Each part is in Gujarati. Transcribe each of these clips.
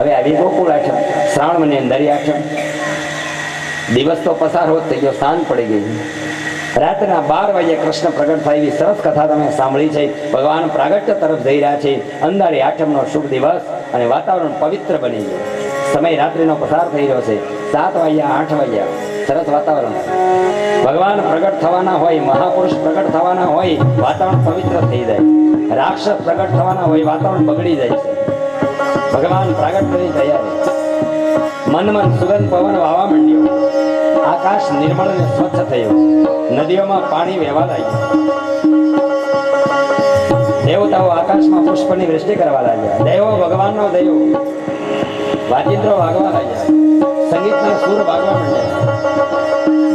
હવે આવી ગોકુળ આઠમ, શ્રાવણ મહિને અંધારી આઠમ. દિવસ તો પસાર હોત થઈ ગયો, સાંજ પડી ગઈ. રાતના 12 વાગે કૃષ્ણ પ્રગટ થાય એવી સરસ કથા તમે સાંભળી છે. ભગવાન પ્રાગટ્ય તરફ જઈ રહ્યા છે. અંધારી આઠમનો શુભ દિવસ અને વાતાવરણ પવિત્ર બની ગયું. સમય રાત્રિનો પસાર થઈ રહ્યો છે. 7 વાગ્યા 8 વાગ્યા, સરસ વાતાવરણ. ભગવાન પ્રગટ થવાના હોય, મહાપુરુષ પ્રગટ થવાના હોય, વાતાવરણ પવિત્ર થઈ જાય. રાક્ષસ પ્રગટ થવાના હોય, વાતાવરણ બગડી જાય છે. ભગવાન પ્રગટ કરી તૈયારી. મન સુગંધ પવન વાવા માંડ્યો. આકાશ નિર્મળ અને સ્વચ્છ થયું. નદીઓમાં પાણી વહેવા લાગ્યું. દેવતાઓ આકાશમાં પુષ્પની વૃષ્ટિ કરવા લાગ્યા. દેવો ભગવાનનો દેવો વાજિંત્રો વાગવા લાગ્યા. સંગીતના સૂર વાગવા માંડ્યા.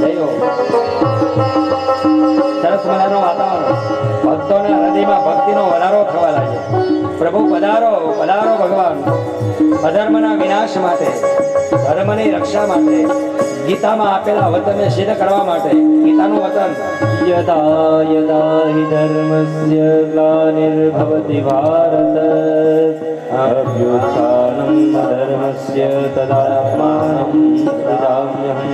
દેવો સરસ મજાનું વાતાવરણ. ભક્તોના હૃદયમાં ભક્તિનો વધારો થવા લાગ્યો. પ્રભુ પધારો પધારો ભગવાન. અધર્મના વિનાશ માટે, ધર્મની રક્ષા માટે, ગીતામાં આપેલા વચનને સિદ્ધ કરવા માટે. ગીતાનું વચન યદા યદા હિ ધર્મસ્ય ગ્લાનિર્ભવતિ ભારત અભ્યુત્થાનમ ધર્મસ્ય તદાત્માનં સૃજામ્યહં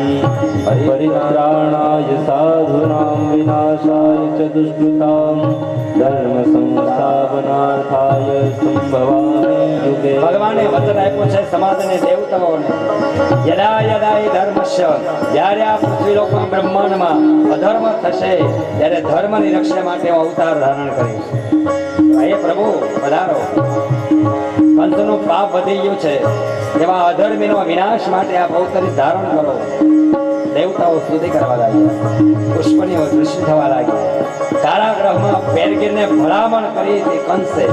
પરિત્રાણાય સાધૂનાં વિનાશાય ચ દુષ્કૃતાં ધર્મ સંસ્થાપનાર્થાય સંભવામિ યુગે. ભગવાને વચન આપ્યું છે સમાજને, દેવતાઓને. યદા યદા હિ ધર્મસ્ય, જ્યારે આ પૃથ્વી લોકમાં બ્રહ્માંડમાં અધર્મ થશે ત્યારે ધર્મની રક્ષા માટે અવતાર ધારણ કરીશ. હે પ્રભુ પધારો. કંસનું પાપ વધી ગયું છે, એવા અધર્મીનો વિનાશ માટે આ અવતારી ધારણ કરો. દેવતાઓ સ્તુતિ કરવા લાગ્યા. પુષ્પની વૃષ્ટિ થવા લાગી. કારાગૃહમાં પેરગીરને ભલામણ કરી હતી કંસે.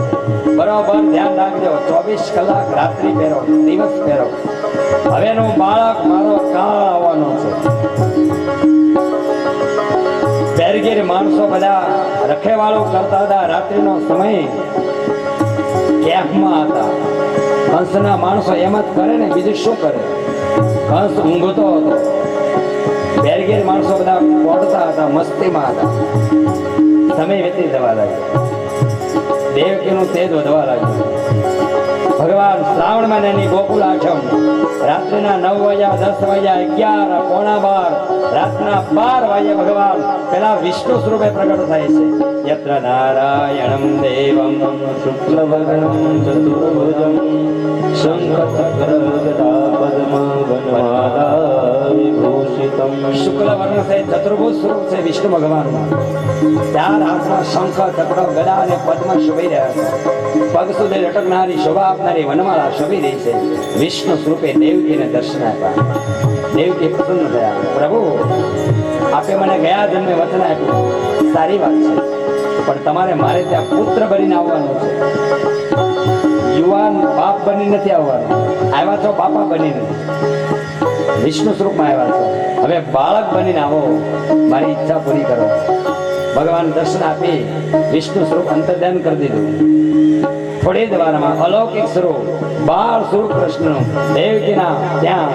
બરોબર ધ્યાન રાખજો, 24 કલાક રાત્રિ પહેરો, દિવસ પહેરો. હવેનું બાળક મારો કાળ આવવાનો છે. પેરગીર માણસો બધા રખેવાળો કરતા હતા. રાત્રિનો સમય કેમ્પમાં હતા. કંસના માણસો એમ જ કરે ને, બીજું શું કરે. કંસ ઊંઘતો હતો. પેરગીર માણસો બધા પોડતા હતા, મસ્તીમાં હતા. સમય વ્યતીત થવા લાગ્યો. દેવકીનું તેજ વધવા લાગ્યું. ભગવાન શ્રાવણ મહિનાની ગોકુળ આઠમ રાત્રિના 9 વાગ્યા, 10 વાગ્યા, 11, પોણા 12, રાતના 12 વાગ્યા ભગવાન પેલા વિષ્ણુ સ્વરૂપે પ્રગટ થાય છે. યત્ર નારાયણમ દેવમ શુક્લવર્ણમ ચતુર્ભુજમ શંખચક્ર ગદા પદ્મ વનમાલા વિભૂષિતમ. શુક્લ વર્ણ છે, ચતુર્ભુજ સ્વરૂપ છે વિષ્ણુ ભગવાનનું. 4 હાથમાં શંખ, ચક્ર, ગદા અને પદ્મ શોભી રહ્યા છે. પગ સુધી લટકનારી શોભા આપનારી વનમાળા શોભી રહી છે. વિષ્ણુ સ્વરૂપે દેવકીને દર્શન આપ્યા. દેવકી પ્રસન્ન થયા. પ્રભુ આપે મને ગયા જન્મે વચન આપ્યું, સારી વાત છે, પણ તમારે મારે ત્યાં પુત્ર બનીને આવવાનું છે. યુવાન બાપ બની નથી આવવાનું. આવ્યા છો બાપા બનીને, વિષ્ણુ સ્વરૂપમાં આવ્યા છો. હવે બાળક બનીને આવો, મારી ઈચ્છા પૂરી કરો. ભગવાન દર્શન આપી વિષ્ણુ સ્વરૂપ અંતર્ધ્યાન કરી દીધું. થોડી જ વારમાં અલૌકિક સ્વરૂપ બાળ સ્વરૂપ કૃષ્ણનું દેવકીના ત્યાં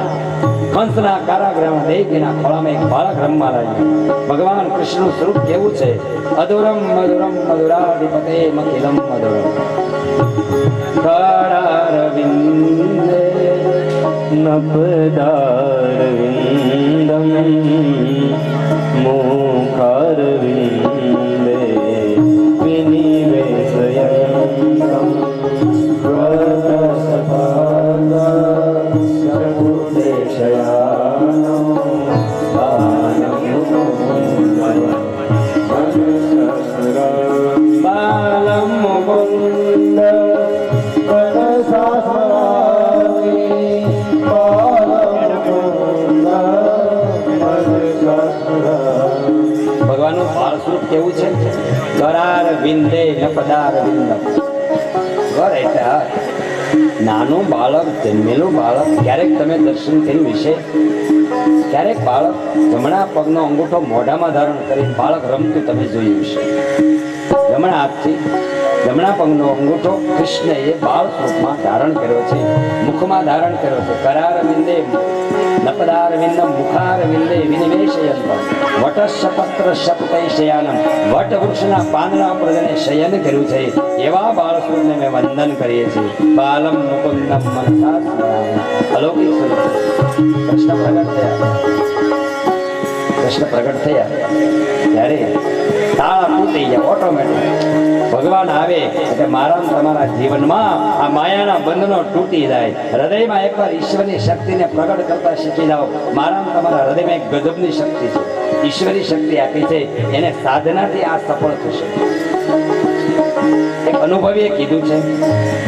કંસના કારાગૃહમાં દેવકીના ખોળામાં એક બાળક રમવા લાગ્યું. ભગવાન કૃષ્ણનું સ્વરૂપ કેવું છે. અધુરમ મધુરમ મધુરાધિપતે મખિલમ મધુરમ કરારવિંદે નપદારવિંદમ મુખારવિંદે વિનિવેશયંતમ ભગવાનનું બાળ સ્વરૂપ કેવું છે. કરાર વિંદે નપદાર વિંદમ. ઘર એટલે નાનું બાળક, જન્મેલું બાળક. ક્યારેક તમે દર્શન કર્યું વિશે? ક્યારેક બાળક જમણા પગનો અંગૂઠો મોઢામાં ધારણ કરી બાળક રમતું તમે જોયું છે? જમણા હાથથી જમણા પગનો અંગૂઠો કૃષ્ણએ બાળ સ્વરૂપમાં ધારણ કર્યો છે, મુખમાં ધારણ કર્યો છે. કરાર વિંદે નપદાર વિંદમ મુખાર વિંદે વિનિવેશયંતમ વટશપત્ર શપતૈ શયાનમ. વટ વૃક્ષના પાંદડા ઉપર જેને શયન કર્યું છે એવા બાળસુરને મેં વંદન કરીએ છીએ. બાલમ મુકુંદમ મનસા સ્મરામિ. અલૌકિક સ્વરૂપ કૃષ્ણ પ્રગટ થયા ત્યારે તાળા તૂટી ગયા ઓટોમેટિક. ભગવાન આવે એટલે મારા ને તમારા જીવનમાં આ માયાના બંધનો તૂટી જાય. હૃદયમાં એકવાર ઈશ્વરની શક્તિને પ્રગટ કરતા શીખી જાઓ. મારા ને તમારા હૃદયમાં એક ગજબની શક્તિ છે, ઈશ્વરી શક્તિ આપી છે. એને સાધનાથી આ સફળ થશે. એક અનુભવીએ કીધું છે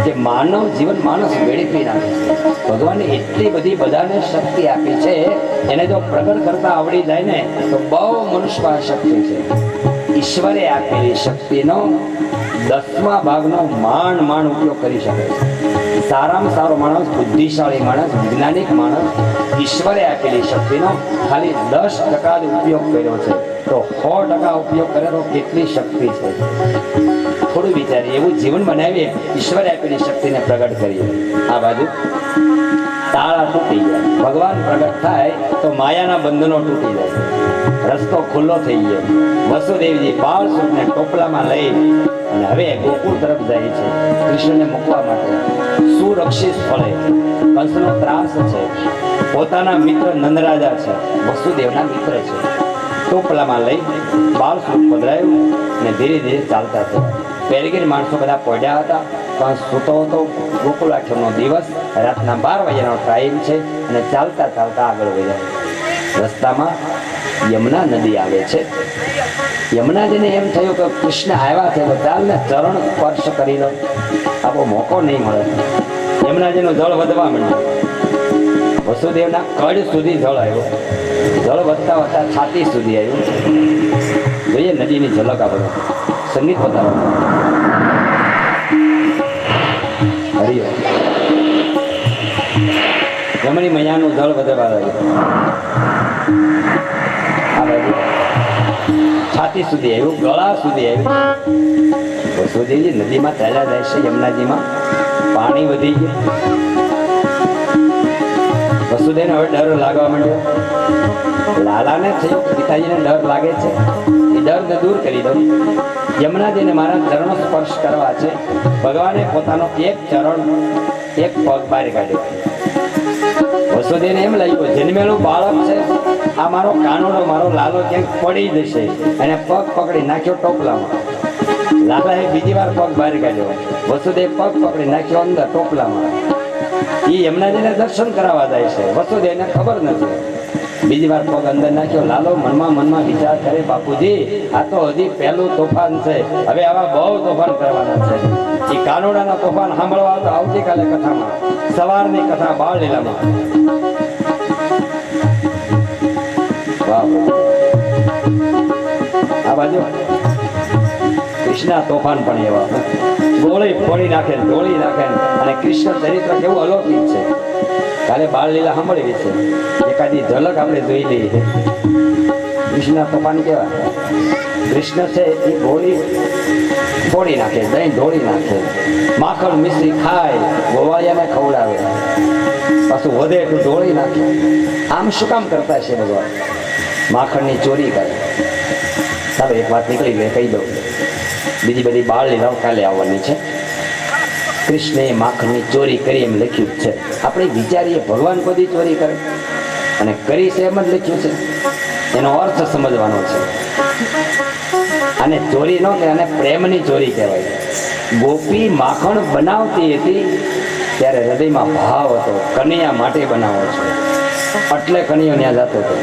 કે માનવ જીવન માણસ વેડફી નાખે છે. ભગવાને એટલી બધી બધાને શક્તિ આપી છે, એને જો પ્રગટ કરતા આવડી જાય ને તો બહુ મનુષ્ય શક્તિ છે. ઈશ્વરે આપેલી શક્તિનો 10મા ભાગનો માંડ ઉપયોગ કરી શકે છે. સારામાં સારો માણસ, બુદ્ધિશાળી માણસ, વૈજ્ઞાનિક માણસ ઈશ્વરે આપેલી શક્તિનો ખાલી 10% જ ઉપયોગ કર્યો છે. તો 100% ઉપયોગ કરે તો કેટલી શક્તિ છે. થોડું વિચારીએ, એવું જીવન બનાવીએ, ઈશ્વરે આપેલી શક્તિને પ્રગટ કરીએ. આ બાજુ તાળા તૂટી જાય, ભગવાન પ્રગટ થાય તો માયાના બંધનો તૂટી જાય, રસ્તો ખુલ્લો થઈ ગયો. વસુદેવજી બાળસુરને ટોપલામાં લઈ અને હવે ગોકુળ તરફ જાય છે કૃષ્ણને મૂકવા માટે. સુરક્ષિત સ્થળે કંસનો ત્રાસ છે, પોતાના મિત્ર નંદરાજા છે, વસુદેવના મિત્ર છે. ટોપલામાં લઈ બાળસુર પધરાયું અને ધીરે ધીરે ચાલતા થયા. પેરગીર માણસો બધા પડ્યા હતા. કંસ સૂતો હતો. ગોકુળ આઠમનો દિવસ, રાતના 12 વાગ્યાનો ટાઈમ છે અને ચાલતા ચાલતા આગળ વધ્યા. રસ્તામાં યમુના નદી આવે છે. યમુનાજીને એમ થયું કે કૃષ્ણ આવ્યા છે તો ચાલને ચરણ સ્પર્શ કરી લો, આવો મોકો નહીં મળે. યમુનાજીનું જળ વધવા માંડ્યું. વસુદેવના કડ સુધી જળ આવ્યું. જળ વધતા વધતા છાતી સુધી આવ્યું. જોઈએ નદીની ઝલક આપણે સંગીત બતાવો. હરિયો યમુની મૈયાનું જળ વધવા લાગ્યું. આ બાજુ છાતી સુધી આવ્યું, ગળા સુધી આવ્યું. વસુદેવજી નદીમાં ચાલ્યા જાય છે. યમુનાજીમાં પાણી વધી ગયું. વસુદેવને હવે ડર લાગવા માંડ્યો. લાલાને થયું પિતાજીને ડર લાગે છે, એ ડરને દૂર કરી દઉં. યમુનાજીને મારા ચરણો સ્પર્શ કરવા છે. ભગવાને પોતાનો એક ચરણ, એક પગ બહાર કાઢ્યો. વસુદેવને એમ લાગ્યું જન્મેલું બાળક છે, આ મારો કાનોડો, મારો લાલો ક્યાંક પડી જશે. એને પગ પકડી નાખ્યો ટોપલામાં. લાલાએ બીજી વાર પગ બહાર કાઢ્યો. વસુદેવ પગ પકડી નાખ્યો અંદર ટોપલામાં. એ યમુનાજીને દર્શન કરાવવા જાય છે. વસુદેવને ખબર નથી. બીજી વાર પગ અંદર નાખ્યો. લાલો મનમાં વિચાર કરે, બાપુજી આ તો હજી પહેલું તોફાન છે, હવે આવા બહુ તોફાન કરવાના છે. એ કાનોડાના તોફાન સાંભળવા તો આવતીકાલે કથામાં, સવારની કથા બાળ લીલામાં. વાહ. આ બાજુ કૃષ્ણ તોફાન પણ એવા ગોળી ફોડી નાખે, ઢોળી નાખે. અને કૃષ્ણ ચરિત્ર કેવું અલૌકિક છે. કાલે બાળ લીલા સાંભળવી છે, એકાદી ઝલક આપણે જોઈ લઈએ. કૃષ્ણ તોફાન કેવા? કૃષ્ણ છે એ ગોળી ફોડી નાખે, દહીં ઢોળી નાખે, માખણ મિશ્રી ખાય, ગોવાળિયાને ખવડાવે, પાછું વધે એટલું ઢોળી નાખે. આમ શું કામ કરતા છે ભગવાન? માખણની ચોરી કરે. ચાલો એક વાત નીકળી ગઈ, કહી દઉં. બીજી બધી બાળ લીલાઓ કાલે આવવાની છે. કૃષ્ણએ માખણની ચોરી કરી એમ લખ્યું છે. આપણે વિચારીએ ભગવાન કોઈ ચોરી કરે અને કરી છે એમ જ લખ્યું છે. એનો અર્થ સમજવાનો છે. આને ચોરી ન કહેવાય, આને પ્રેમની ચોરી કહેવાય. ગોપી માખણ બનાવતી હતી ત્યારે હૃદયમાં ભાવ હતો, કનૈયા માટે બનાવો છો એટલે કનૈયો ત્યાં જતો હતો.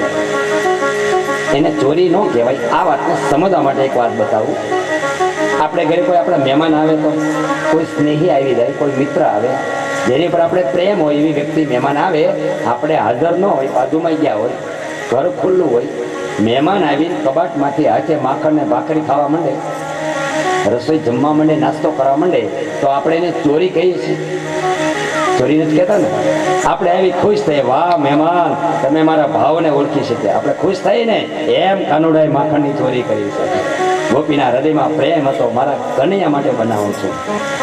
એને ચોરી ન કહેવાય. આ વાતને સમજવા માટે એક વાત બતાવું. આપણે ઘરે કોઈ આપણા મહેમાન આવે તો, કોઈ સ્નેહી આવી જાય, કોઈ મિત્ર આવે, જેની પર આપણે પ્રેમ હોય એવી વ્યક્તિ મહેમાન આવે, આપણે હાજર ન હોય, બાજુમાં ગયા હોય, ઘર ખુલ્લું હોય, મહેમાન આવીને કબાટમાંથી હાથે માખણ ને ભાખરી ખાવા માંડે, રસોઈ જમવા માંડે, નાસ્તો કરવા માંડે, તો આપણે એને ચોરી કહીએ છીએ. ચોરી નથી કહેતા ને. આપણે આવી ખુશ થઈએ, વાહ મહેમાન તમે મારા ભાવને ઓળખી શક્યા. આપણે ખુશ થઈએ ને એમ કાનુડાએ માખણની ચોરી કરી છે. ગોપીના હૃદયમાં પ્રેમ હતો, મારા કનૈયા માટે બનાવું છું.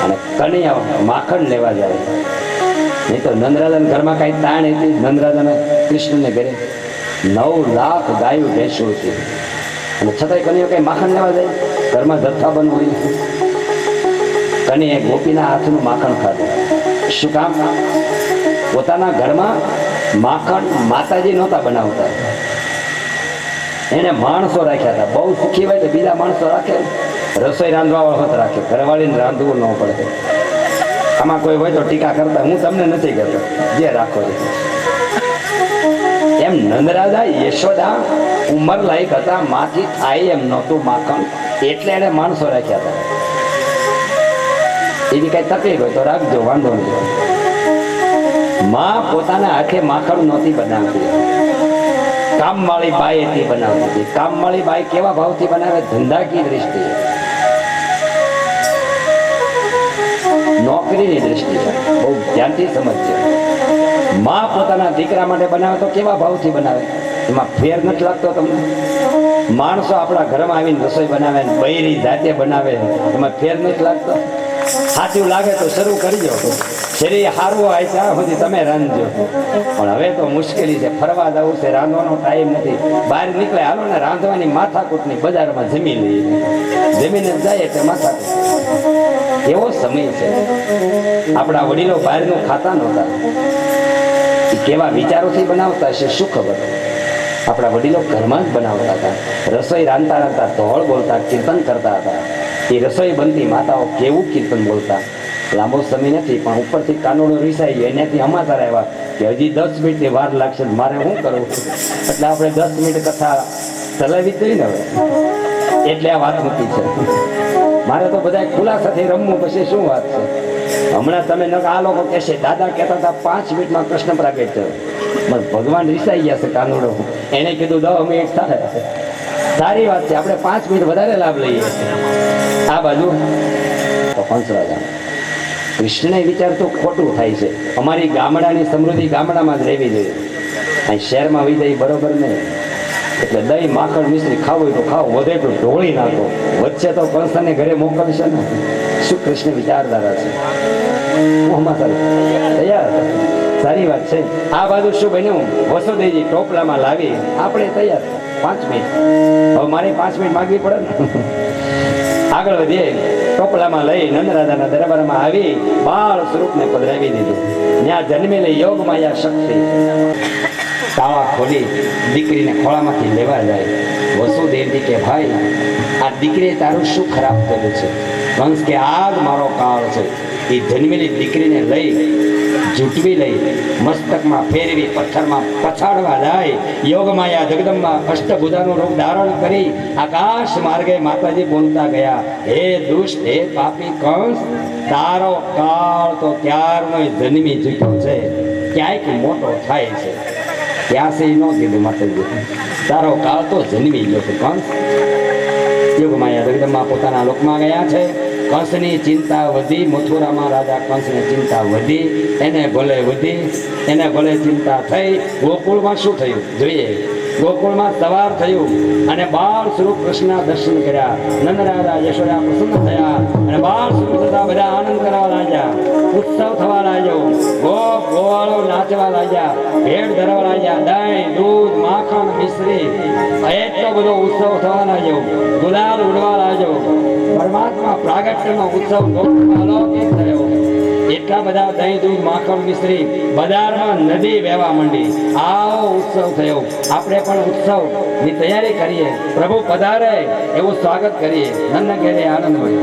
અને કનૈયા માખણ લેવા જાય. નહીં તો નંદરાજાના ઘરમાં કાંઈ તાણ હતી. નંદરાજાના કૃષ્ણને ઘરે 9 લાખ ગાયું ભેંસું હતી અને છતાંય કનૈયો કઈ માખણ લેવા જાય? ઘરમાં જથ્થાબંધ હોય. અને એ ગોપીના હાથનું માખણ ખાધું. શું કામ? પોતાના ઘરમાં માખણ માતાજી નહોતા બનાવતા, એને માણસો રાખ્યા હતા. બહુ સુખી હોય તો બીજા માણસો રાખે, રસોઈ રાંધવા વાળો હોત રાખે, ઘરવાળીને રાંધવું ન પડે. આમાં કોઈ હોય તો ટીકા કરતા, હું તમને નથી કરતો, જે રાખો છો. એમ નંદરાજા યશોદા ઉંમર લાયક હતા, માથી થાય એમ નહોતું માખણ, એટલે એને માણસો રાખ્યા હતા. એવી કઈ તકલીફ હોય તો રાખજો, વાંધો નહીં. માં પોતાના હાથે માખણ નહોતી બનાવતી, કામવાળી બાઈ એથી બનાવતી હતી. કામવાળી બાઈ કેવા ભાવથી બનાવે? ધંધાકીય દ્રષ્ટિએ, નોકરીની દ્રષ્ટિએ. બહુ ધ્યાનથી સમજજો. માં પોતાના દીકરા માટે બનાવે તો કેવા ભાવથી બનાવે? એમાં ફેર નથી લાગતો તમને? માણસો આપણા ઘરમાં આવીને રસોઈ બનાવે, બૈરી જાતે બનાવે, એમાં ફેર નથી લાગતો? સાચું લાગે તો શરૂ કરજો, શરીર સારું હોય ત્યાં સુધી તમે રાંધજો. પણ હવે તો મુશ્કેલી છે, ફરવા જવું છે, રાંધવાનો ટાઈમ નથી. બહાર નીકળે, હાલો ને રાંધવાની માથાકૂટની, બજારમાં જમી લઈએ, જમીને જાય એટલે માથાકૂટ. એવો સમય છે. આપણા વડીલો બહારનું ખાતા નહોતા, કેવા વિચારોથી બનાવતા છે શું ખબર? આપણા વડીલો ઘરમાં જ બનાવતા હતા, રસોઈ રાંધતા રાંધતા ધોળ બોલતા, કીર્તન કરતા હતા. એ રસોઈ બનતી, માતાઓ કેવું કીર્તન બોલતા. લાંબો સમય નથી, પણ ઉપરથી કાનોડો રીસાઈ ગયો, એનાથી સમાચાર આવ્યા કે હજી 10 મિનિટની વાર લાગશે, મારે શું કરવું? એટલે આપણે 10 મિનિટ કથા ચલાવી જ ને હવે, એટલે આ વાત મૂકી છે. મારે તો બધા ખુલાસાથી રમવું, પછી શું વાત છે? હમણાં તમે આ લોકો કહેશે, દાદા કહેતા હતા 5 મિનિટમાં કૃષ્ણ પ્રાગટ્ય થયો. બસ ભગવાન રીસાઈ ગયા છે કાનોડો, એને કીધું 10 મિનિટ થાય. સારી વાત છે, આપણે 5 મિનિટ વધારે લાભ લઈએ. આ બાજુ તો કંસરાજા કૃષ્ણને વિચાર તો ખોટું થાય છે. અમારી ગામડાની સમૃદ્ધિ ગામડામાં જ રહેવી જોઈએ, અહીં શહેરમાં વહી જાય બરોબર નહીં. એટલે દહીં માખણ મિશ્રી ખાવું હોય તો ખાવ, વધે તો ઢોળી નાખો, વચ્ચે તો કંસને ઘરે મોકલશે ને. શું કૃષ્ણ વિચારધારા છે? તૈયાર, સારી વાત છે. આ બાજુ શું બન્યું? વસુદેવજી ટોપલામાં લાવી, આપણે તૈયાર. 5 મિનિટ, હવે મારે 5 મિનિટ માગવી પડે ને. આગળ વધીએ, ટોપલામાં લઈ નંદરાજાના દરબારમાં આવી બાળ સ્વરૂપને પધરાવી દીધું. ત્યાં જન્મેલી યોગ માયા શક્તિ તાળા ખોલી દીકરીને ખોળામાંથી લેવા જાય. વસુદેવજી કે ભાઈ, આ દીકરીએ તારું શું ખરાબ કર્યું છે? કંસ કે આ જ મારો કાળ છે. એ જન્મેલી દીકરીને લઈ જૂટવી લઈ મસ્તકમાં ફેરવી પથ્થરમાં પછાડવા જાય. યોગમાયા જગદંબા અષ્ટભુજાનું રૂપ ધારણ કરી આકાશ માર્ગે માતાજી બોલતા ગયા, હે દુષ્ટ, હે પાપી કંસ, તારો કાળ તો ત્યારનો જન્મી ચૂક્યો છે, ક્યાંક મોટો થાય છે. ત્યાં છે ન કીધું માતાજી, તારો કાળ તો જન્મી ગયો છે કંસ. યોગમાયા જગદંબા પોતાના લોકમાં ગયા છે. કંસની ચિંતા વધી, મથુરામાં રાજા કંસની ચિંતા વધી, એને ભલે ચિંતા થઈ. ગોકુળમાં શું થયું જોઈએ? ગોકુળમાં સવાર થયું અને બાળ સ્વરૂપ કૃષ્ણના દર્શન કર્યા. નંદરાજા યશોદા પ્રસન્ન થયા અને બાળ સ્વરૂપ થતા બધા આનંદ કરવા લાગ્યા, ઉત્સવ થવા લાગ્યો. ગોપ ગોવાળો નાચવા લાગ્યા, ભેટ ધરવા લાગ્યા, દહીં દૂધ માખણ મિશ્રી, એટલો બધો ઉત્સવ થવા લાગ્યો. ગુલાલ ઉડવા લાગ્યો. પરમાત્મા પ્રાગટ્યનો ઉત્સવ અલૌકિક થયો. એટલા બધા દહીં દૂધ માખણ મિશ્રી, બજારમાં નદી વહેવા માંડી. આવો ઉત્સવ થયો. આપણે પણ ઉત્સવની તૈયારી કરીએ, પ્રભુ પધારે એવું સ્વાગત કરીએ. નંદ ઘેરે આનંદ હોય.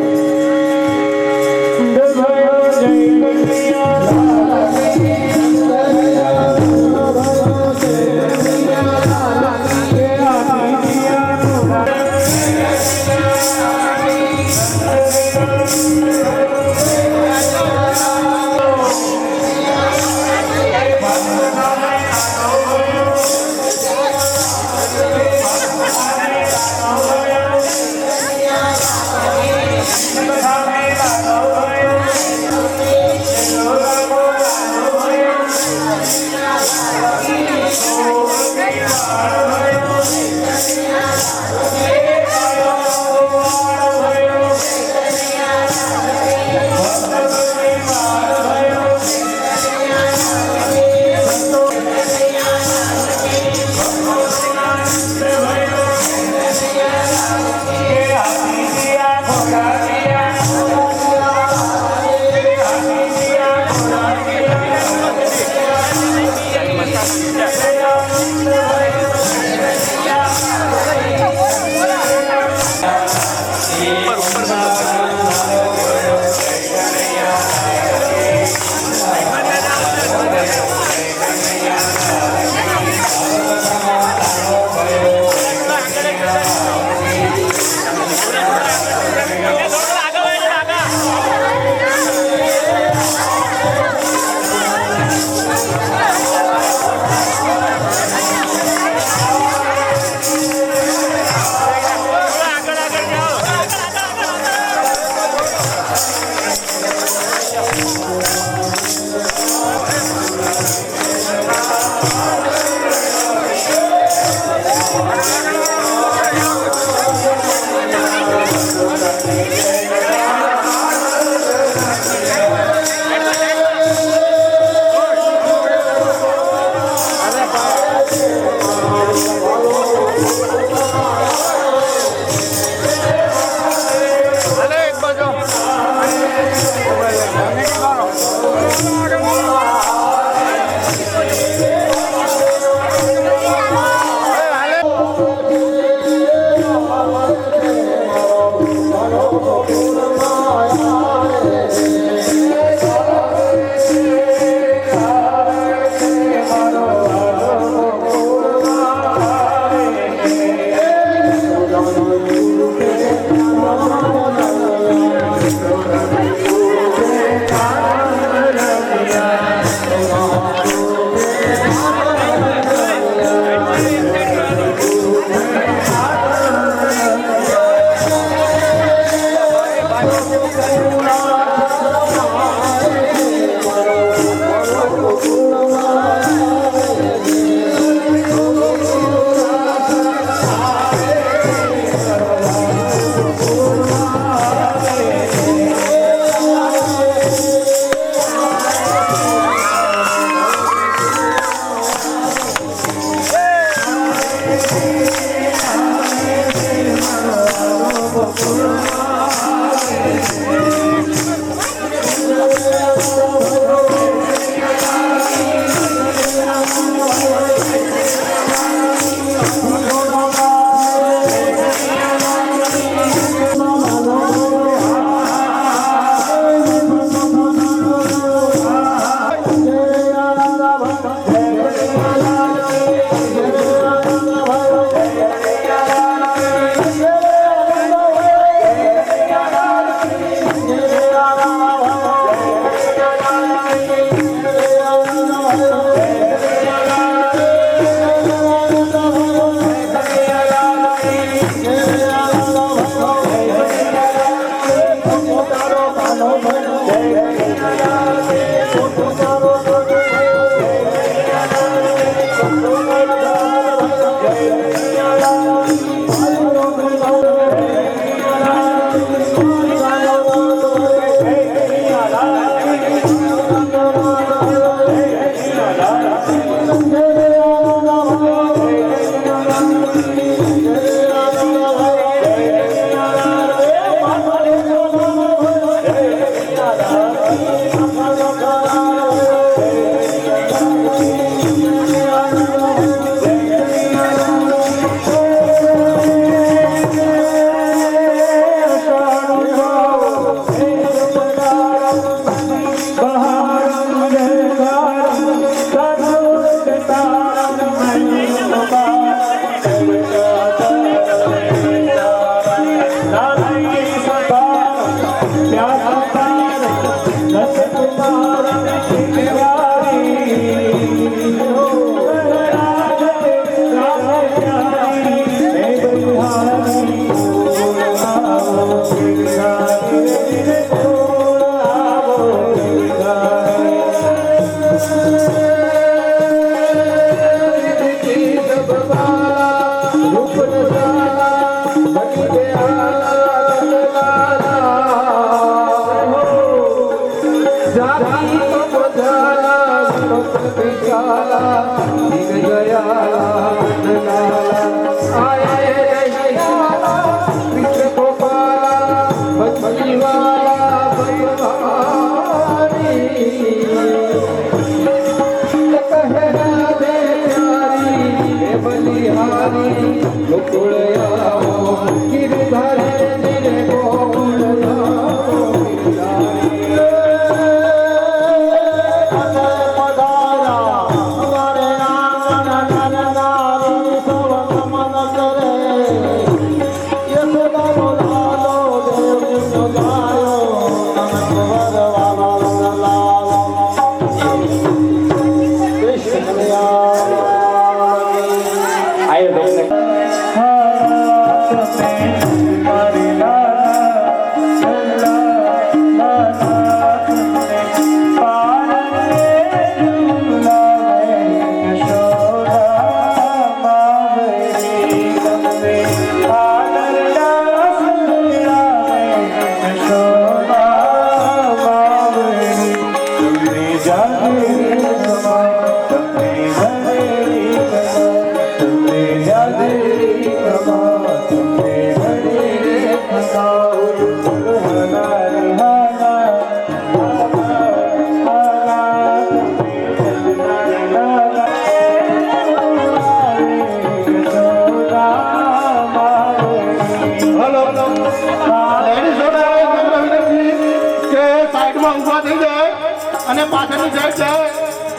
અને પાછળની સાઈડ છે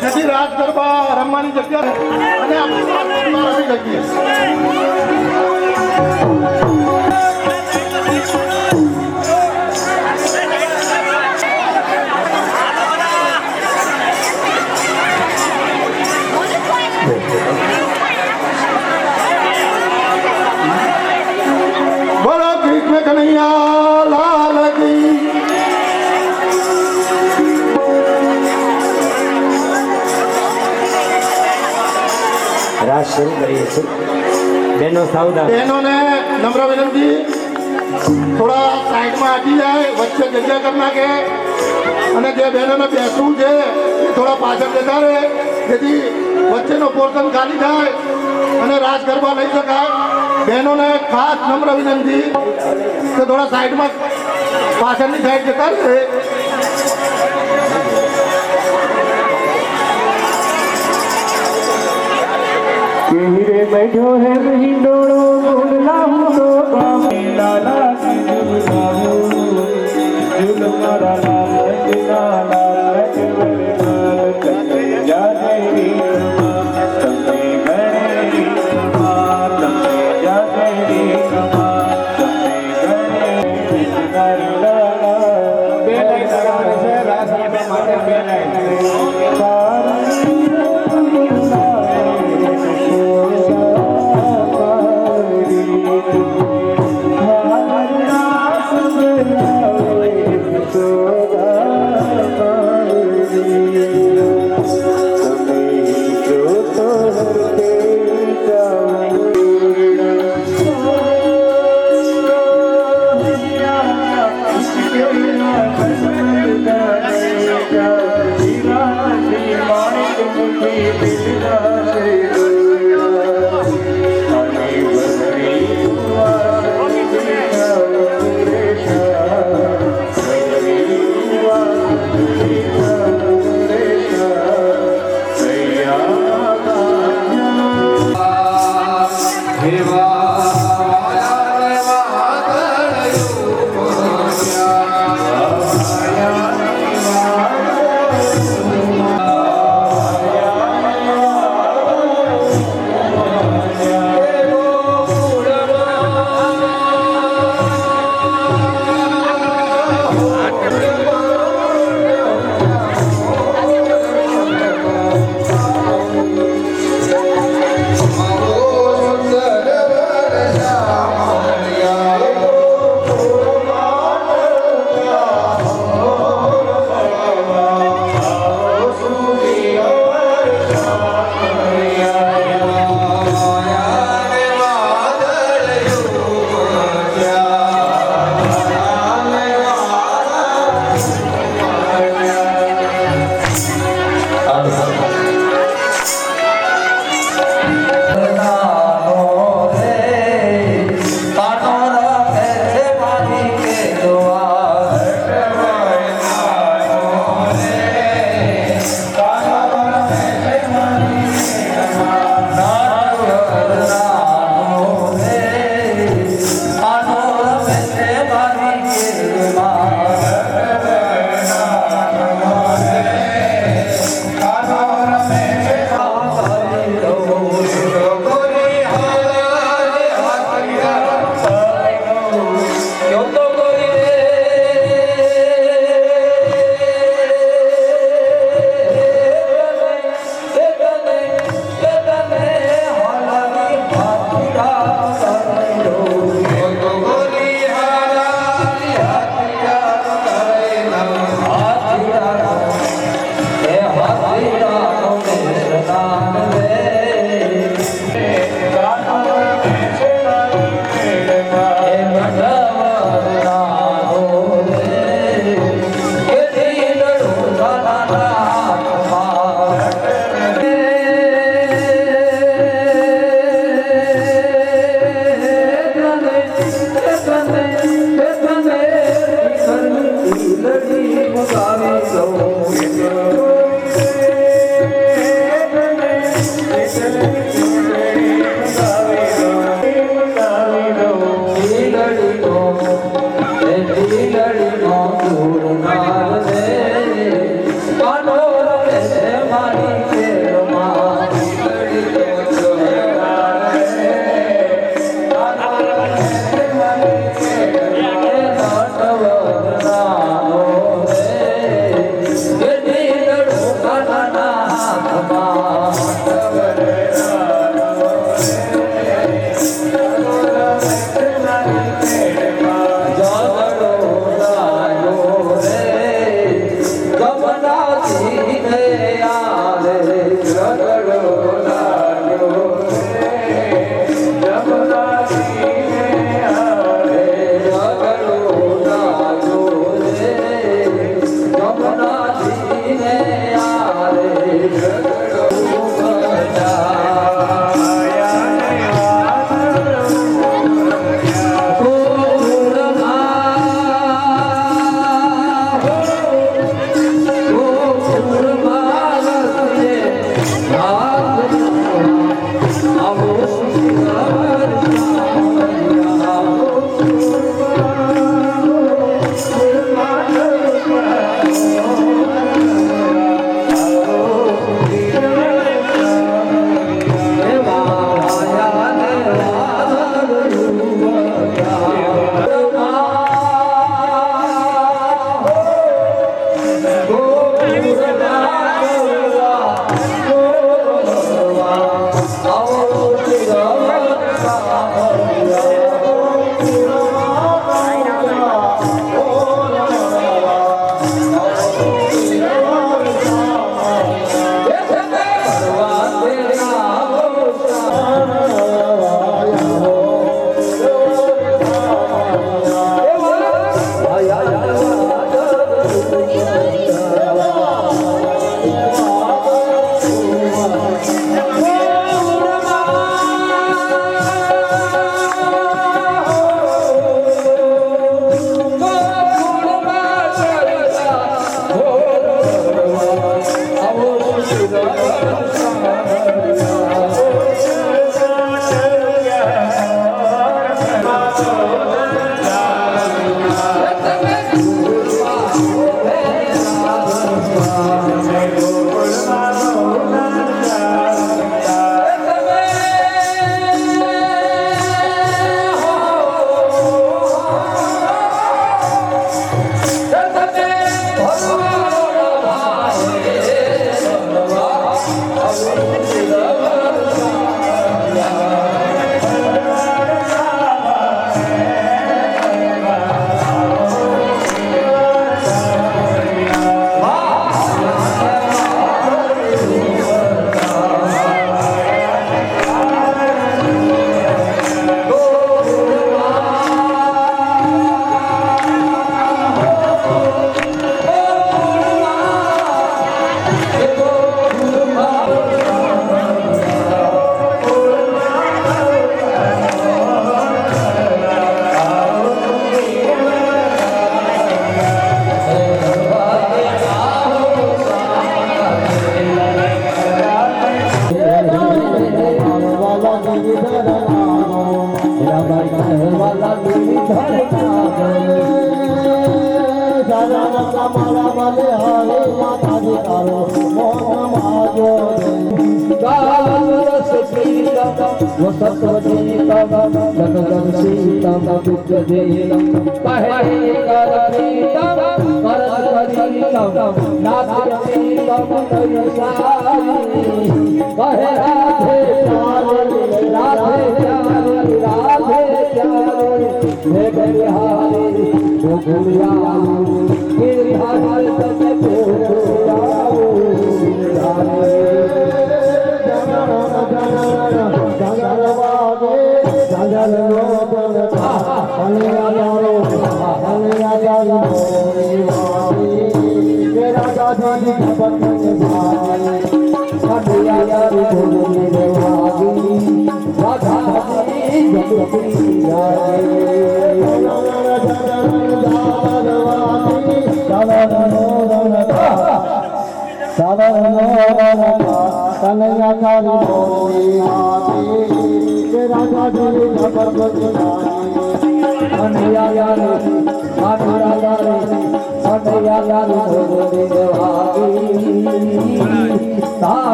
જેથી રાત ગરબા રમવાની જગ્યા અને આપણી જગ્યા બોલો કૃષ્ણ કનૈયા લાલ કી રાસ શરૂ કરીએ છીએ બહેનો સાવધાન બહેનોને નમ્ર વિનંતી થોડા સાઈડમાં હટી જાય વચ્ચે જગ્યા કરી નાખે અને જે બહેનોને બેસવું છે એ થોડા પાછળ જતા રહે જેથી વચ્ચેનો પોર્શન ખાલી થાય અને રાસ ગરબા લઈ શકાય બહેનોને ખાસ નમ્ર વિનંતી કે થોડા સાઈડમાં પાછળની સાઈડ જતા રહે हीरे बैठो है हिंडोड़ो बोलना हूँ तो बाबी लाला की झुल मारा लाल लाल जाने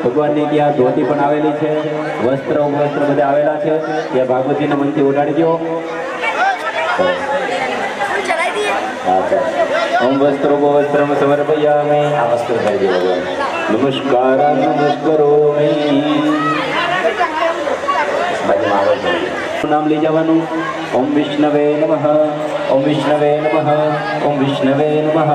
ભગવાનની ત્યાં ધોતી પણ આવેલી છે, વસ્ત્ર બધા આવેલા છે, ત્યાં ભાગવતીને મનથી ઉડાડી દો. ઓમ વસ્ત્રો વસ્ત્રમ સમર્પયામિ. આ વસ્ત્ર કરી દો ભગવાન. નમસ્કાર નમસ્કારોમિ. નામ લઈ જવાનું. ઓમ વિષ્ણવે નમઃ, ઓમ વિષ્ણવે નમઃ, ઓમ વિષ્ણવે નમઃ.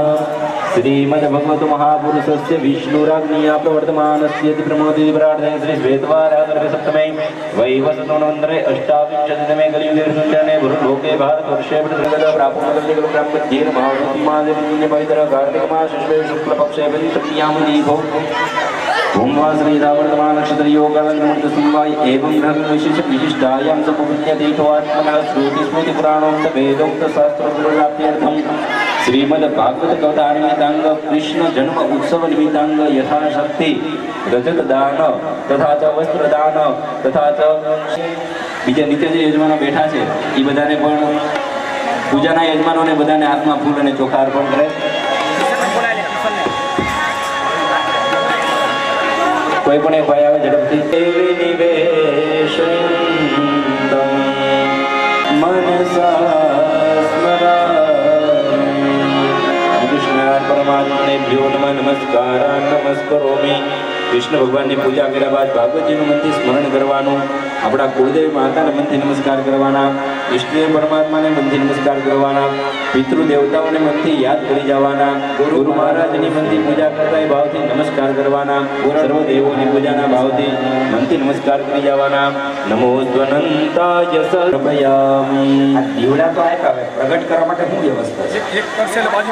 શ્રીમદ ભગવત મહાપુરુષસ્ય વિષ્ણુરાજ્ઞિયા પ્રવર્તમાનસ્ય પ્રમોદિ વિરાટે શ્રી શ્વેતવારાધર્વે સપ્તમે વૈવસતો નવંતરે અષ્ટાવિંશતિતમે કલિયુગે સુચરણે ભૂલોકે ભારતવર્ષે પ્રગત પ્રાપુમગલ્ય ગ્રામ મધ્યેન મહાવતીમાદે પુણ્ય પવિત્ર કાર્તિક માસ શુક્લ પક્ષે પવિત્રયામ દીપો ભૂમવા શ્રી રાવર્તમાન નક્ષત્ર યોગાલંકૃત સિંવાય એવં ગ્રહ વિશેષ વિશિષ્ટાયામ સપુણ્ય તીર્થવાત્મના શ્રુતિ સ્મૃતિ પુરાણોક્ત વેદોક્ત શાસ્ત્ર પ્રાપ્ત્યર્થમ શ્રીમદ ભાગવત કથા નિમિત્તાંગ કૃષ્ણ જન્મ ઉત્સવ નિમિત્તાંગ યથાશક્તિ રજત દાન તથા ચ વસ્ત્ર દાન તથા ચ બીજા નિત્ય જે યજમાનો બેઠા છે એ બધાને પણ પૂજાના યજમાનોને બધાને હાથમાં ફૂલ અને ચોખા અર્પણ કરે. કોઈ પણ એક ભાઈ આવે ઝડપથી. પરમાત્માને ભ્યો નમઃ નમસ્કારાન નમસ્કરોમિ. કૃષ્ણ ભગવાનની પૂજા કર્યા બાદ ભાગવતજીનું મનથી સ્મરણ કરવાનું, આપણા કુળદેવી માતાને મનથી નમસ્કાર કરવાના, ઈષ્ટદેવ પરમાત્માને મનથી નમસ્કાર કરવાના, પિતૃ દેવતાઓને મનથી યાદ કરી જવાના, ગુરુ મહારાજની મનથી પૂજા કરતા એ ભાવથી નમસ્કાર કરવાના, સર્વ દેવોની પૂજાના ભાવથી મનથી નમસ્કાર કરી જવાના. નમો ધ્વનંતાય સર્વયામિ. આ દીવડા તો આપ્યા, હવે પ્રગટ કરવા માટે શું વ્યવસ્થા છે? એક કરશે બાજુ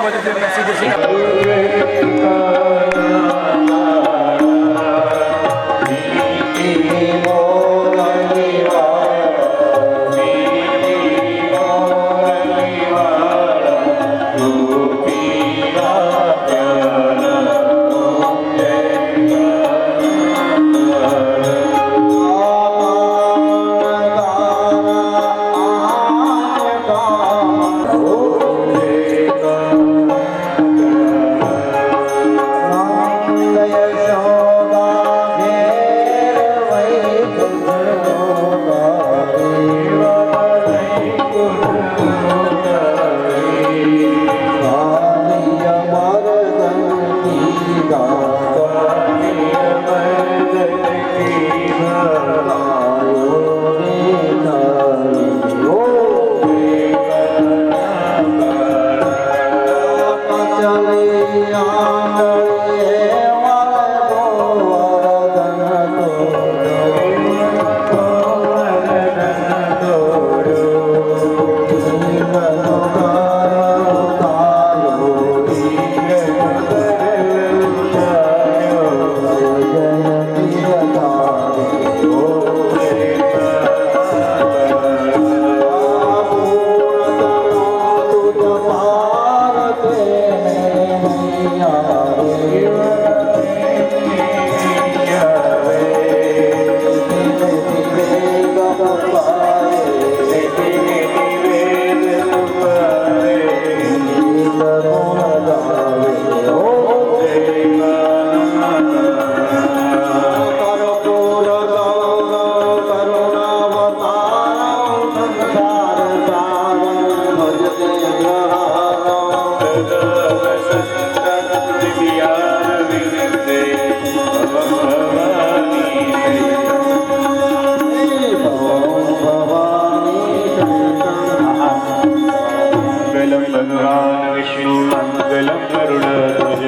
મંગલમ ભગવાન વિષ્ણુ મંગલમ ગરુડધ્વજ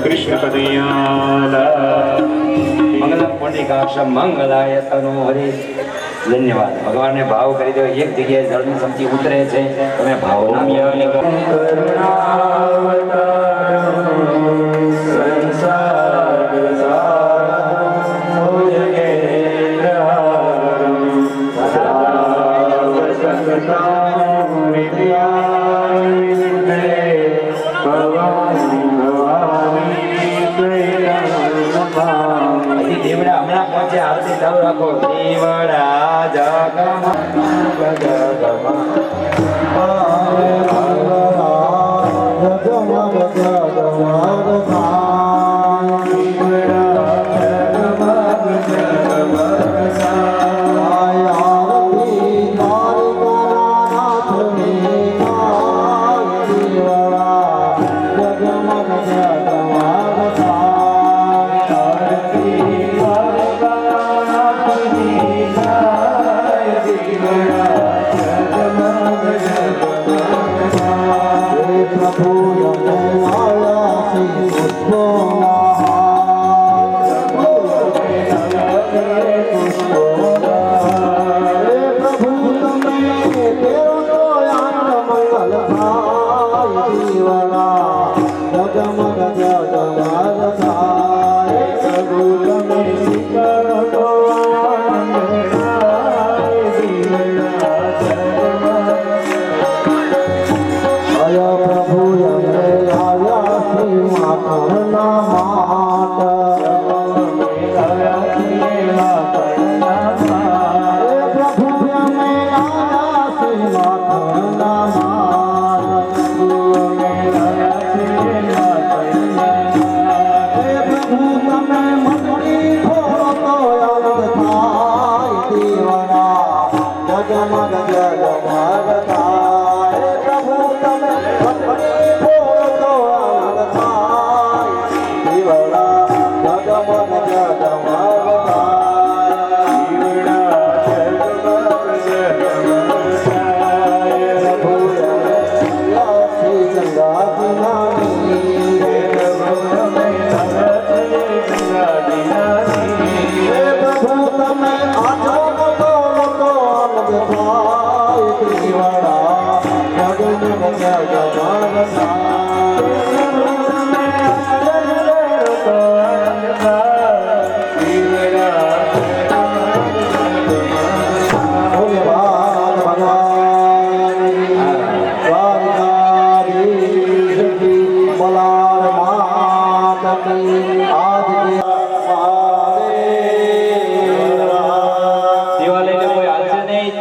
કૃષ્ણ કનૈયાલાલ મંગલમ પુંડિકાક્ષ મંગલાય તનો હરિ. ધન્યવાદ. ભગવાનને ભાવ કરી દો. એક જગ્યાએ જળની સમજી ઉતરે છે, તમે ભાવ નામ યાદ કરો. હજી દેવડા હમણાં પહોંચે, આરતી ચાલુ રાખો. દેવડા જગમા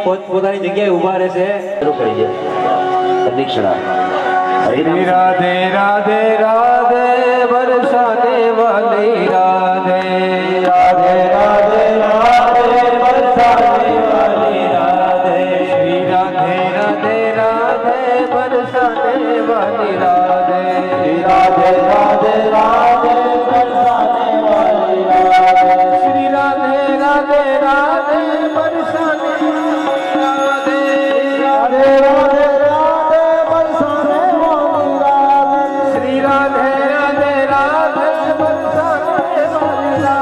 પોતપોતાની જગ્યાએ ઊભા રહેશે. શરૂ કરી દે પ્રદક્ષિણા. રાધે રાધે રાધે બરસાને વાલી રાધે રાધે રાધે રાધે બરસાને વાલી રાધે શ્રી રાધે રાધે રાધે બરસાને વાલી રાધે રાધે રાધે રાધે બરસાને વાલી રાધે શ્રી રાધે રાધે રાધે બરસાને રાધે રાધે રાધે રાધે બરસાને વાલી રાધે શ્રી રાધે રાધે રાધે બરસાને વાલી રાધે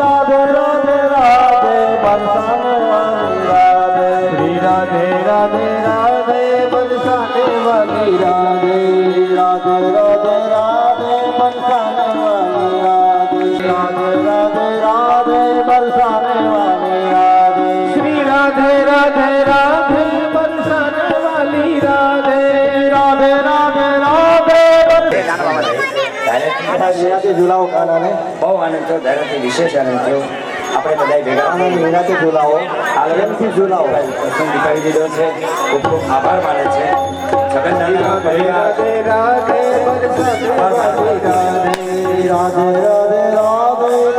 રાધે રાધે રાધે બરસાને વાલી રાધે શ્રી રાધે રાધે રાધે બરસાને વાલી રાધે શ્રી રાધે રાધે રાધે બરસાને વાલી રાધે શ્રી રાધે રાધે રાધે બરસાને વાલી રાધે રાધે રાધે રાધે બરસાને વાલી રાધે રાધે રાધે રાધે બરસાને વાલી રાધે શ્રી રાધે રાધે રાધે બરસાને વાલી રાધે રાધે રાધે રાધે ધારેથી ઝુલાવો કાનાને બહુ આનંદ થયો. ધારેથી વિશેષ આનંદ થયો. આપણે બધા ભેગા આનંદ વિનાથી ઝુલાવો આલમથી ઝુલાવો પ્રસંગ દીપાવી દીધો છે. ખૂબ ખૂબ આભાર માને છે. જગન્નાથના પરિવાર રાધે રાધે બરસાને વાલી રાધે રાધે રાધે રાધે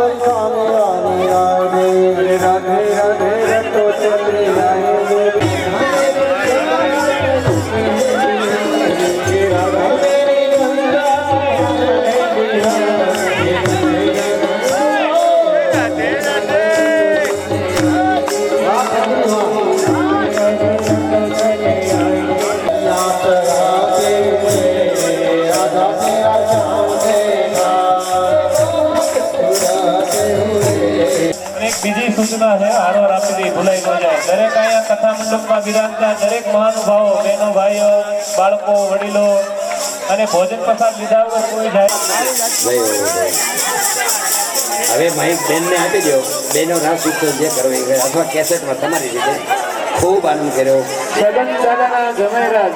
એક બીજી સૂચના છે હારો આપી ભૂલાઈ ન જાય. દરેક અહીંયા કથા મંડપમાં બિરાજતા દરેક મહાનુભાવો, બહેનો, ભાઈઓ, બાળકો, વડીલો અને ભોજન પ્રસાદ લીધા વગર કોઈ જાય. હવે માઇક બેનને આપી દો. બેનો રાસ ઉત્સવ જે કરવો એ કરે. અથવા કેસેટમાં તમારી રીતે ખૂબ આનંદ કર્યો. સદન દાદાના જમાઈરાજ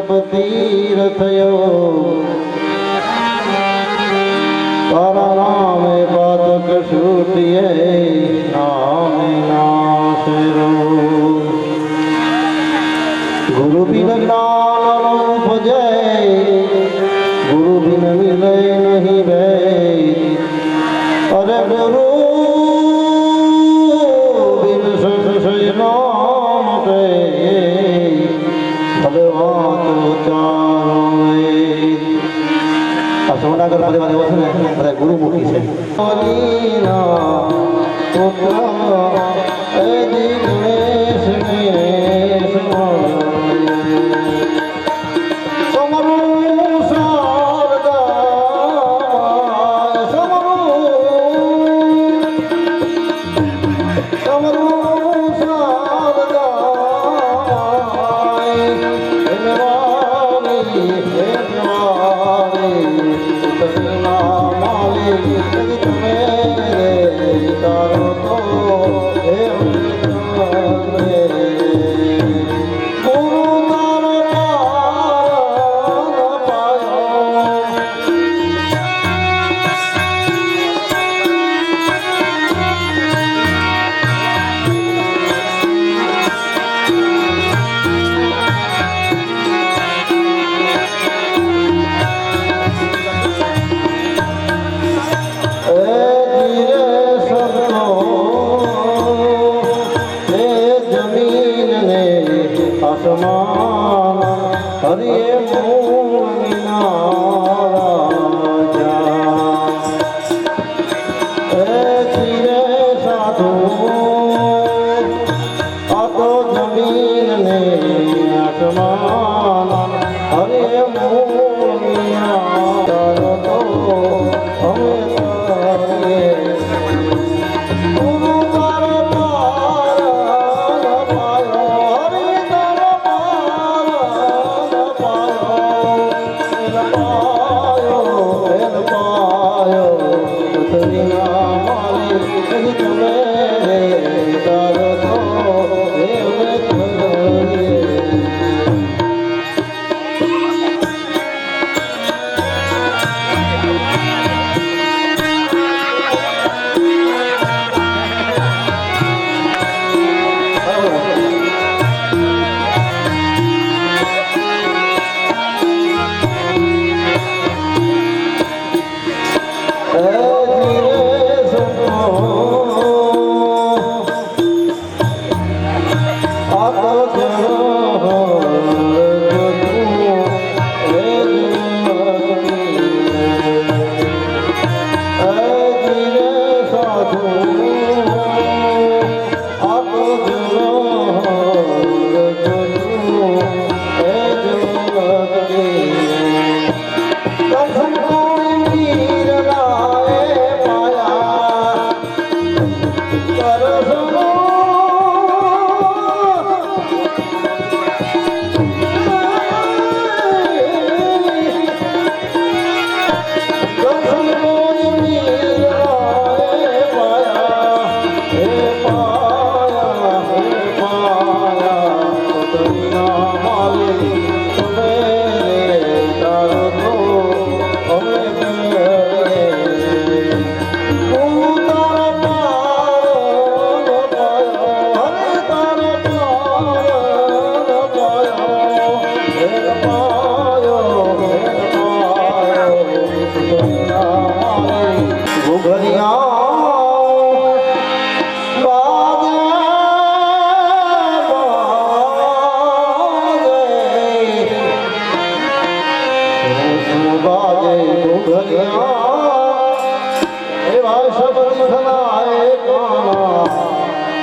પતીર થયો તારા નામે અરે ગુરુ બિન સંશયનો મોટે હવે વાતો ચારો આ સોનાગર બધે બધે વસે ને બધા ગુરુ મુખી છે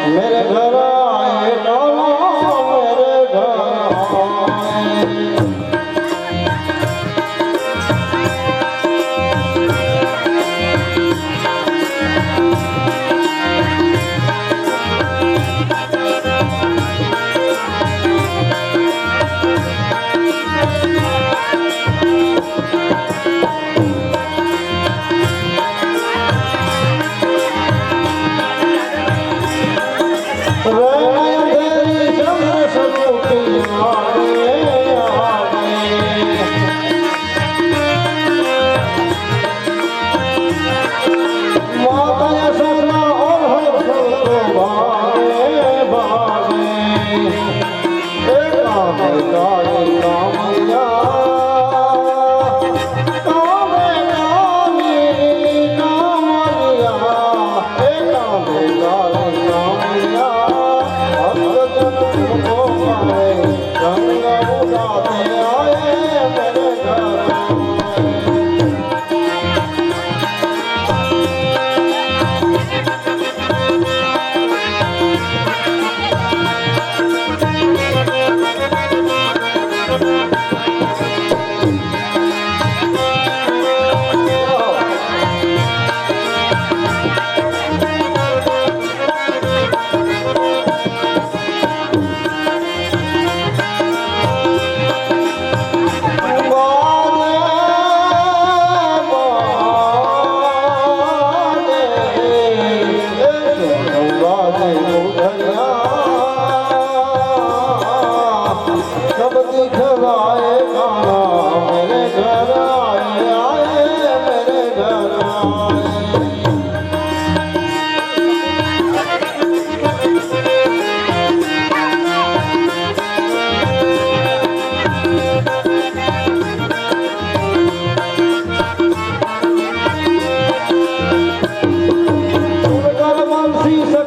मेरे घर आए मेरे घर आए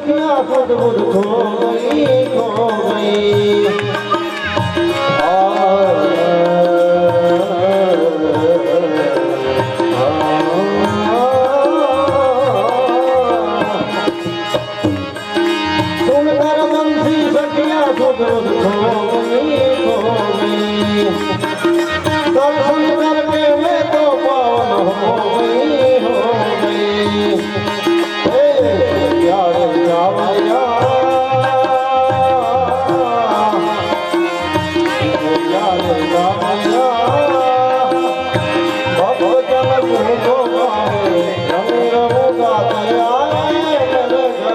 सखिया खुद बुद खो गई सुनकर बंसी सखिया खुद बुद खो गई दर्शन करके मैं तो पावन हो गई यार जावया यार जावया भगवान को पावे रंग रंगा दया मेरे घर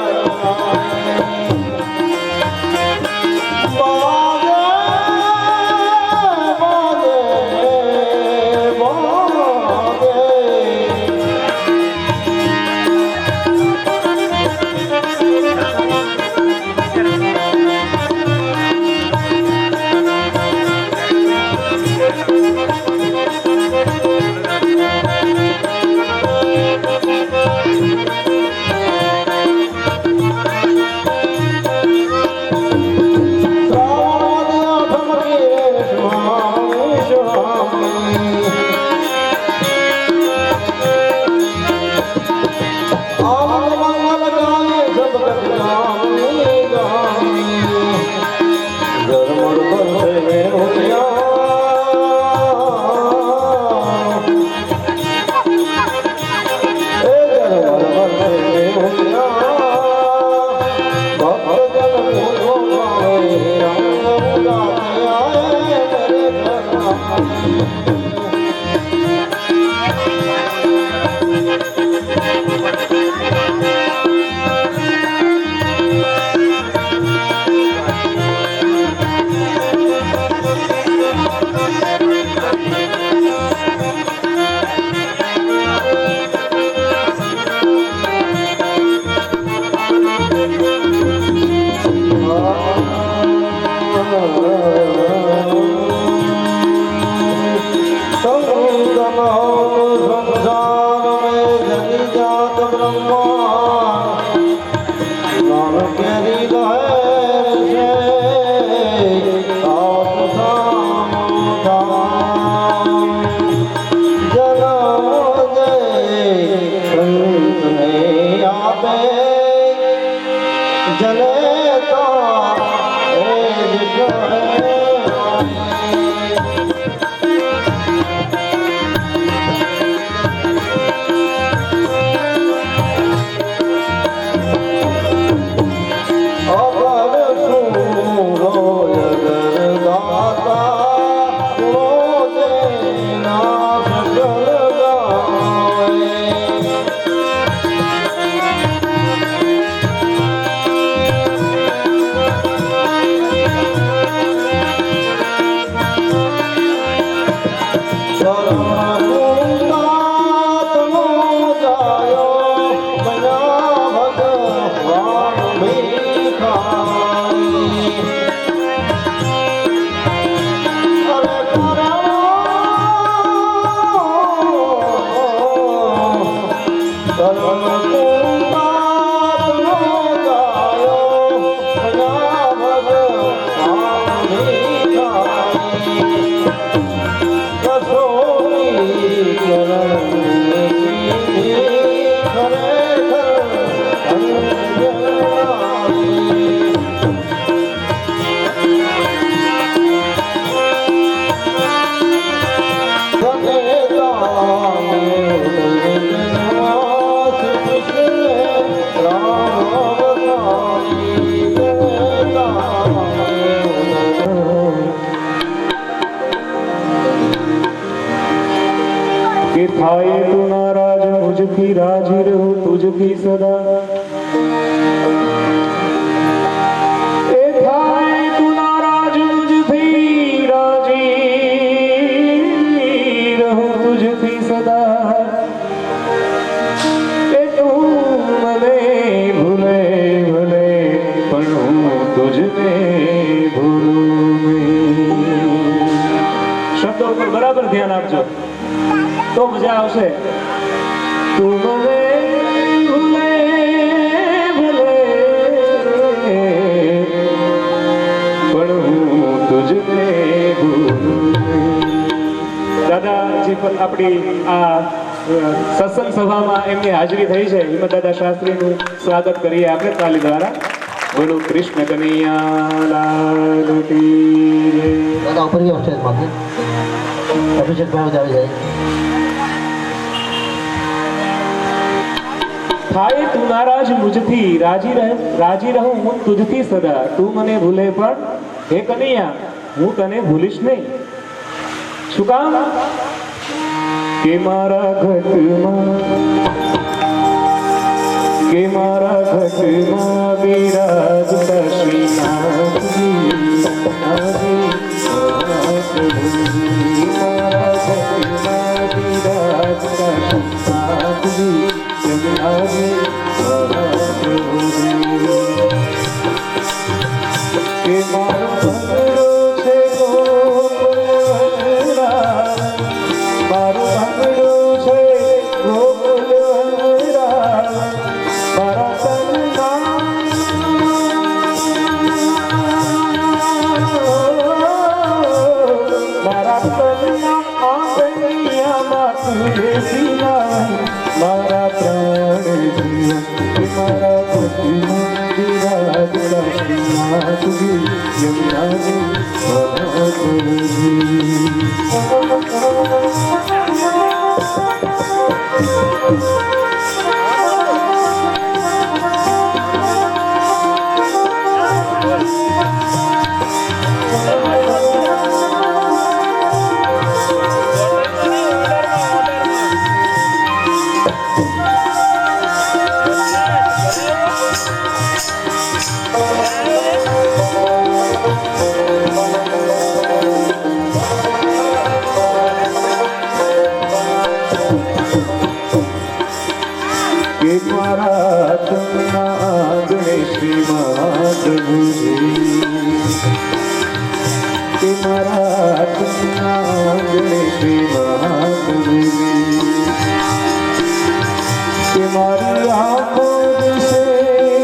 कि थाए तू नाराज मुझकी राजी रहूं तुझकी सदा ए थाए तू नाराज मुझकी राजी रहूं तुझकी सदा ए तू मने भूले भले पण हूं तुझने भूलूं नहीं। शब्दों पर बराबर ध्यान आपजो तो मजा आवशे। તું મને ભૂલે ભૂલે આપણી આ સત્સંગ સભામાં એમની હાજરી થઈ છે હિંમતદાદા શાસ્ત્રીનું સ્વાગત કરીએ આપણે તાલી દ્વારા. બોલો કૃષ્ણ કનૈયા લાલ કી જય. દાદા ઉપર ગયો સ્ટેજ માંથી અભિષેક ભાવ આવી જાય. થાય તું નારાજ મુજથી રાજી રહું હું તુજથી સદા. તું મને ભૂલે પણ હે કનૈયા હું તને ભૂલીશ નહીં. શું કામ કે મારા ઘટમાં બિરાજતા શ્રીનાથજી. મારા ઘટમાં બિરાજતા શ્રીનાથજી. જગન્નાથજી કે મારો ભંગડો છે ગોકુલવનરાજ. મારો ભંગડો છે ગોકુલવનરાજ. મારા તનના આંગણિયામાં તું બેસી નાય. મારા પ્રાણ જીવન મારા ભક્તિમાં બિરાજતા શ્રીનાથજી. યમુનાજી કે મારા તમના આંગણે શ્રી મહાપ્રભુજી. કે મારા તમના આંગણે શ્રી મહાપ્રભુજી. કે મારી આંખો દિશે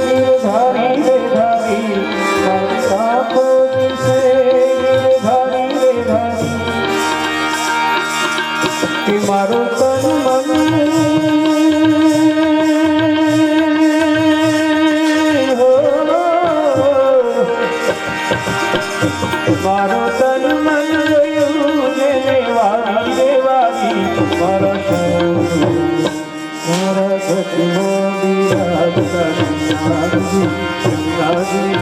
ગિરધારી રે ધારી. મારી આંખો દિશે ગિરધારી રે ધારી. કે મારો તન મન મારો તન મન ગયું જેને વાલી રે વાલી. મારા ઘટમાં બિરાજતા શ્રીનાથજી.